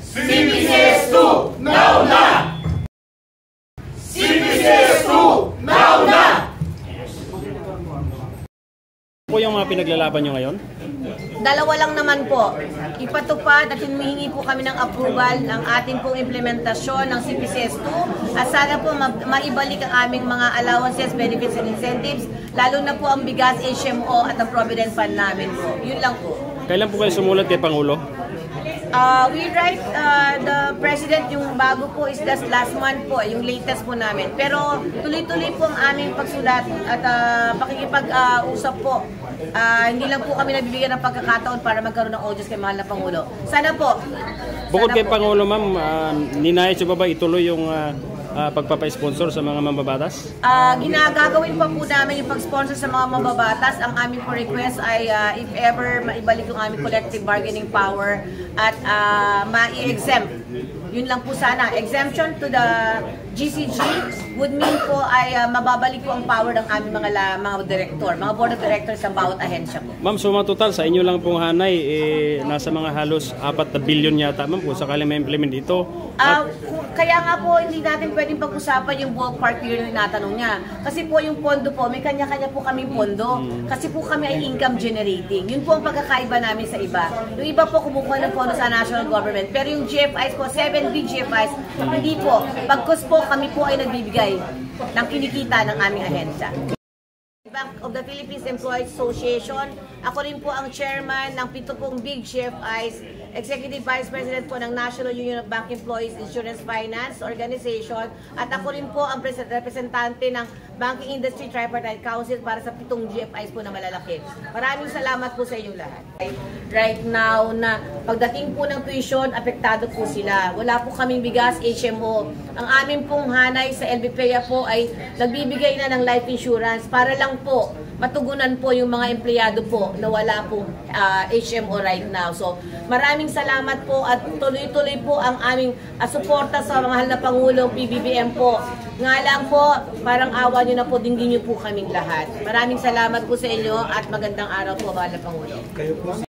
CPCS2, nauna! CPCS2, nauna! Po yung mga pinaglalaban nyo ngayon? Dalawa lang naman po. Ipatupad at humihingi po kami ng approval ng ating pong implementasyon ng CPCS2 at sana po maibalik ang aming mga allowances, benefits, and incentives, lalo na po ang bigas, HMO at ang Provident Fund namin po. Yun lang po. Kailan po kayo sumulat kay Pangulo? We write the President, yung bago po is last month po, yung latest po namin. Pero tuloy-tuloy po ang aming pagsulat at pakikipag-usap po. Hindi lang po kami nabibigyan ng pagkakataon para magkaroon ng audience kay mahal na Pangulo. Sana po. Bukod kay Pangulo, ma'am, ninayos nyo ba ituloy yung pagpapa-sponsor sa mga mambabatas? Ginagagawin pa po namin yung pag-sponsor sa mga mambabatas. Ang aming po request ay if ever maibalik yung aming collective bargaining power at ma-exempt. Yun lang po sana. Exemption to the GCG would mean po ay mababalik po ang power ng aming mga director, mga board of directors ng bawat ahensya po. Ma'am, suma total sa inyo lang pong hanay, nasa mga halos 4 na bilyon yata, ma'am, kung sakaling ma-implement ito. Kaya nga po, hindi natin pwedeng pag-usapan yung ballpark figure na tinatanong niya. Kasi po yung pondo po, may kanya-kanya po kaming pondo. Kasi po kami ay income generating. Yun po ang pagkakaiba namin sa iba. Yung iba po kumukuha ng pondo sa national government. Pero yung GFIs po, 7 big GFIs, hindi po. Pagkus po, kami po ay nagbibigay ng kinikita ng aming ahensya. Bank of the Philippines Employees Association. Ako rin po ang chairman ng 7 big GFIs, Executive Vice President po ng National Union of Bank Employees Insurance Finance Organization, at ako rin po ang representante ng Banking Industry Tripartite Council para sa 7 GFIs po na malalaki. Maraming salamat po sa inyong lahat. Right now na pagdating po ng tuition, apektado po sila. Wala po kaming bigas, HMO. Ang aming pong hanay sa LBPEA po ay nagbibigay na ng life insurance para lang po matugunan po yung mga empleyado po na wala po HMO right now. So maraming salamat po at tuloy-tuloy po ang aming suporta sa mahal na Pangulong PBBM po. Nga lang po, parang awa nyo na po, dinggin nyo po kaming lahat. Maraming salamat po sa inyo at magandang araw po, mahal na Pangulo.